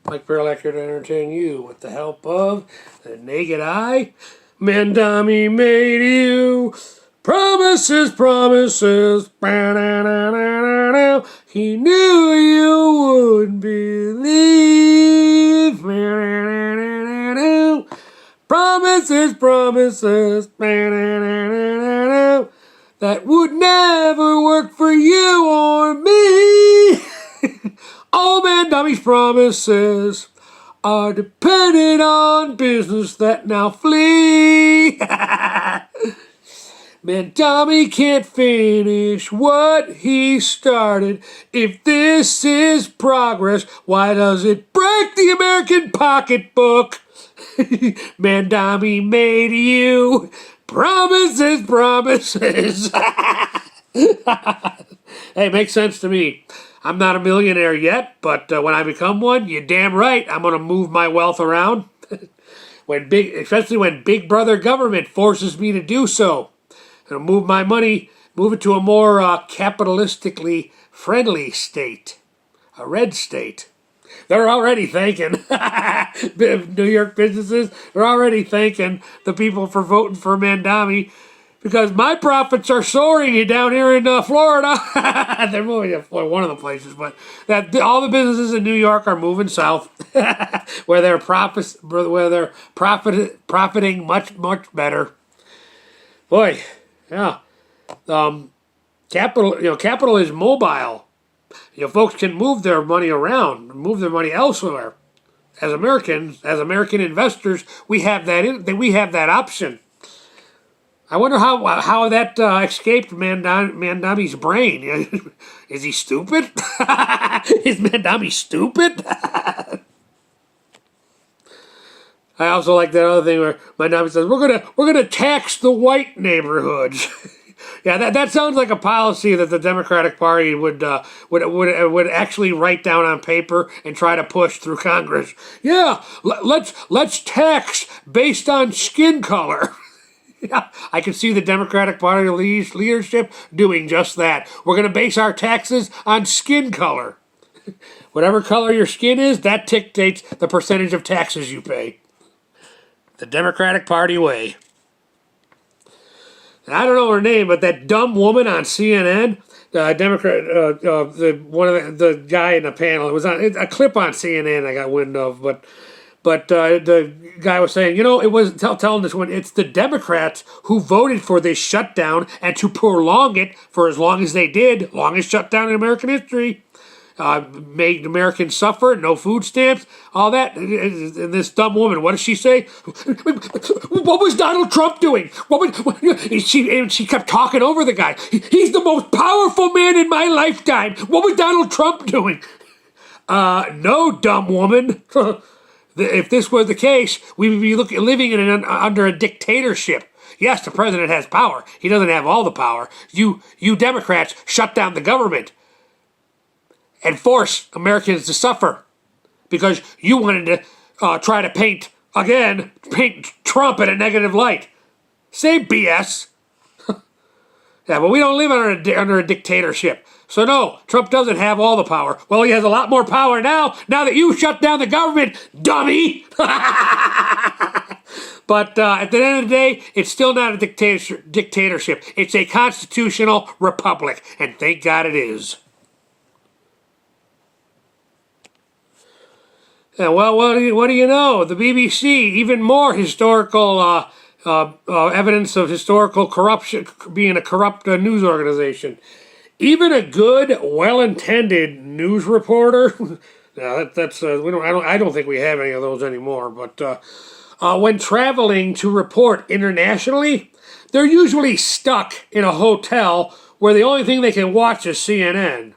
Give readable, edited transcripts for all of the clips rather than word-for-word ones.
Mike Perlak here to entertain you with the help of the naked eye. Mamdani made you promises, promises. He knew you would believe. Promises, promises. That would never work for you or me. All Mamdani's promises are dependent on business that now flee. Mamdani can't finish what he started. If this is progress, why does it break the American pocketbook? Mamdani made you promises, promises. Hey, makes sense to me. I'm not a millionaire yet, but when I become one, you're damn right I'm going to move my wealth around. Especially when Big Brother government forces me to do so. And move my money, move it to a more capitalistically friendly state. A red state. They're already thanking New York businesses. They're already thanking the people for voting for Mamdani because my profits are soaring down here in Florida. They're moving to one of the places, but all the businesses in New York are moving south, where they're profiting much better. Boy, yeah. Capital is mobile. Folks can move their money around, move their money elsewhere. As Americans, as American investors, we have that option. I wonder how that escaped Mamdani's brain. Is he stupid? Is Mamdani stupid? I also like that other thing where Mamdani says we're gonna tax the white neighborhoods. Yeah, that sounds like a policy that the Democratic Party would actually write down on paper and try to push through Congress. Yeah, let's tax based on skin color. Yeah, I can see the Democratic Party leadership doing just that. We're going to base our taxes on skin color. Whatever color your skin is, that dictates the percentage of taxes you pay. The Democratic Party way. And I don't know her name, but that dumb woman on CNN, the guy in the panel, it was on a clip on CNN I got wind of, but the guy was saying, it was telling this one, it's the Democrats who voted for this shutdown and to prolong it for as long as they did, longest shutdown in American history. Made Americans suffer, no food stamps, all that. And this dumb woman, what does she say? What was Donald Trump doing? She kept talking over the guy. He's the most powerful man in my lifetime. What was Donald Trump doing? No, dumb woman. If this were the case, we would be living under a dictatorship. Yes, the president has power. He doesn't have all the power. You Democrats shut down the government and force Americans to suffer because you wanted to try to paint Trump in a negative light. Same BS. Yeah, but we don't live under a dictatorship. So no, Trump doesn't have all the power. Well, he has a lot more power now that you shut down the government, dummy. But at the end of the day, it's still not a dictatorship. It's a constitutional republic, and thank God it is. Yeah, well, what do you know? The BBC, even more historical evidence of historical corruption, being a corrupt news organization. Even a good, well-intended news reporter. I don't think we have any of those anymore. But when traveling to report internationally, they're usually stuck in a hotel where the only thing they can watch is CNN.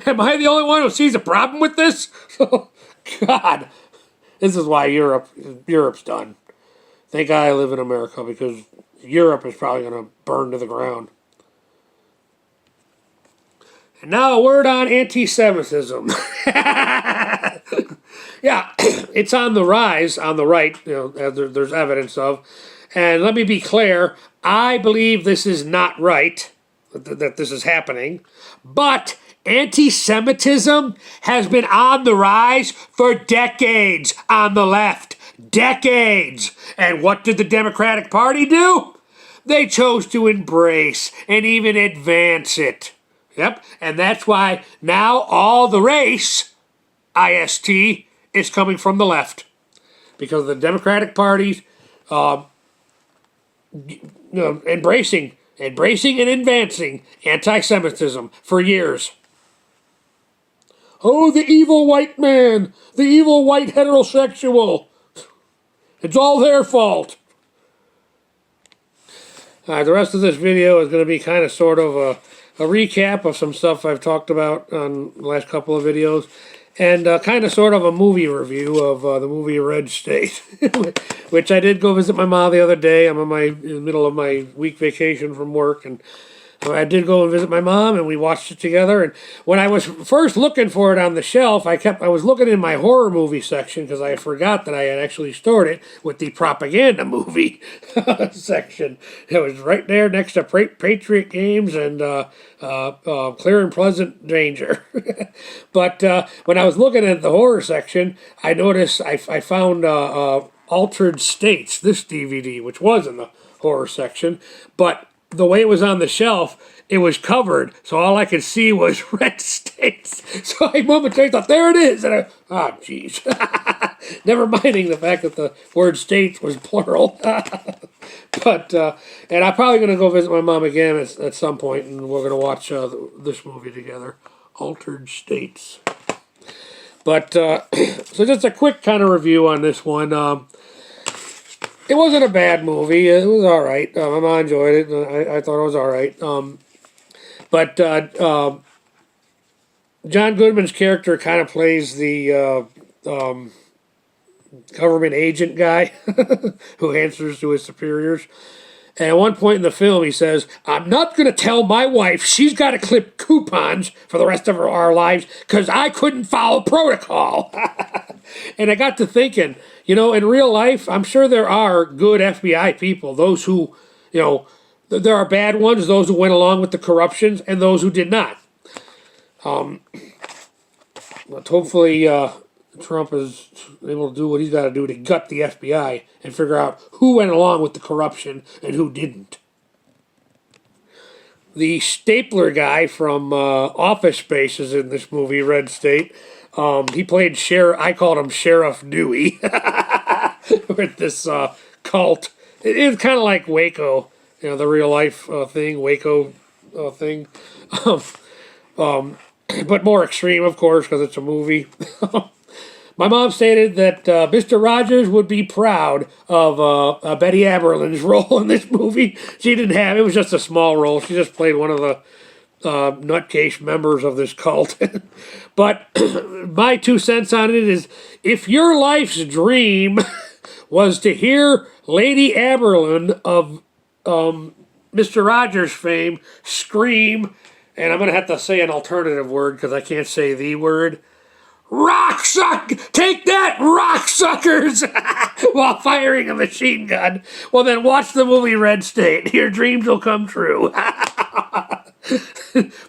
Am I the only one who sees a problem with this? God, this is why Europe's done. Thank God I live in America because Europe is probably going to burn to the ground. And now a word on anti-Semitism. Yeah, it's on the rise on the right, there's evidence of. And let me be clear, I believe this is not right, that this is happening, but Anti-Semitism has been on the rise for decades on the left. Decades. And what did the Democratic Party do? They chose to embrace and even advance it. Yep. And that's why now all the race, IST, is coming from the left. Because the Democratic Party's embracing and advancing anti-Semitism for years. Oh, the evil white man, the evil white heterosexual. It's all their fault. The rest of this video is going to be kind of sort of a recap of some stuff I've talked about on the last couple of videos. And kind of sort of a movie review of the movie Red State, which I did go visit my mom the other day. I'm in the middle of my week vacation from work, and I did go and visit my mom, and we watched it together. And when I was first looking for it on the shelf, I was looking in my horror movie section because I forgot that I had actually stored it with the propaganda movie section. It was right there next to Patriot Games and Clear and Pleasant Danger. But when I was looking at the horror section, I noticed I found Altered States, this DVD, which was in the horror section, but the way it was on the shelf, it was covered, so all I could see was Red States. So I momentarily thought, there it is, and jeez. Never minding the fact that the word states was plural. But, and I'm probably going to go visit my mom again at some point, and we're going to watch this movie together, Altered States. But, so just a quick kind of review on this one. It wasn't a bad movie. It was all right. My mom enjoyed it. I thought it was all right. But John Goodman's character kind of plays the government agent guy who answers to his superiors. And at one point in the film, he says, I'm not going to tell my wife she's got to clip coupons for the rest of our lives because I couldn't follow protocol. And I got to thinking, in real life, I'm sure there are good FBI people, those who, there are bad ones, those who went along with the corruptions, and those who did not. But hopefully Trump is able to do what he's got to do to gut the FBI and figure out who went along with the corruption and who didn't. The stapler guy from Office Space is in this movie, Red State. He played I called him Sheriff Dewey with this cult. It's kind of like Waco, the real life thing, Waco thing. But more extreme, of course, because it's a movie. My mom stated that Mr. Rogers would be proud of Betty Aberlin's role in this movie. She didn't have, it was just a small role. She just played one of the nutcase members of this cult. But my 2 cents on it is, if your life's dream was to hear Lady Aberlin of Mr. Rogers fame scream, and I'm going to have to say an alternative word because I can't say the word, take that, rock suckers, while firing a machine gun, well then watch the movie Red State. Your dreams will come true.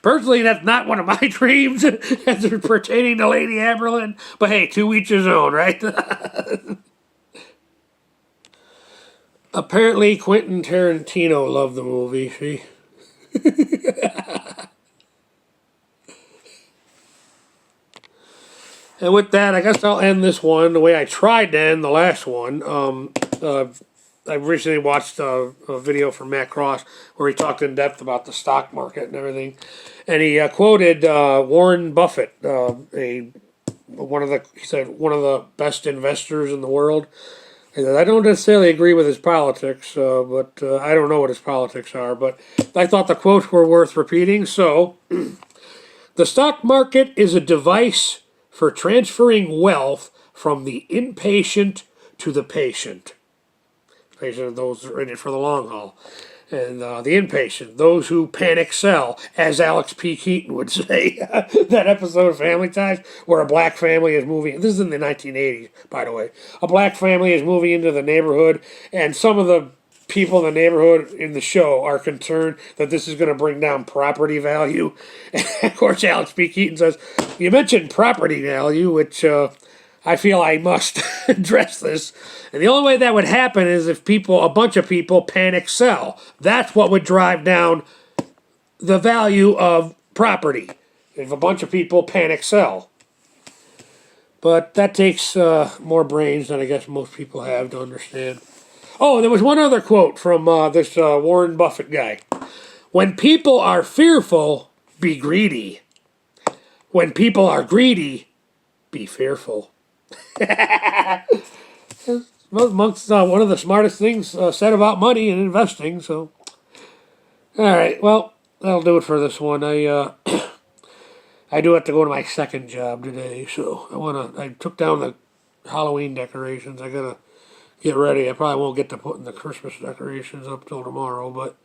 Personally, that's not one of my dreams as pertaining to Lady Aberlin, but hey, to each his own, right? Apparently, Quentin Tarantino loved the movie, see? And with that, I guess I'll end this one the way I tried to end the last one. I recently watched a video from Matt Cross where he talked in depth about the stock market and everything. And he quoted Warren Buffett, he said one of the best investors in the world. He said, I don't necessarily agree with his politics, but I don't know what his politics are. But I thought the quotes were worth repeating. So, the stock market is a device for transferring wealth from the impatient to the patient. Patient are those who are in it for the long haul. And the impatient, those who panic sell, as Alex P. Keaton would say. That episode of Family Ties where a black family is moving, this is in the 1980s, by the way. A black family is moving into the neighborhood, and some of the people in the neighborhood in the show are concerned that this is going to bring down property value. And of course, Alex P. Keaton says, you mentioned property value, which I feel I must address this. And the only way that would happen is if a bunch of people panic sell. That's what would drive down the value of property. If a bunch of people panic sell. But that takes more brains than I guess most people have to understand. Oh, there was one other quote from this Warren Buffett guy. When people are fearful, be greedy. When people are greedy, be fearful. Amongst one of the smartest things said about money and investing. So, all right, well, that'll do it for this one. I do have to go to my second job today, so I took down the Halloween decorations. I gotta get ready. I probably won't get to putting the Christmas decorations up till tomorrow, but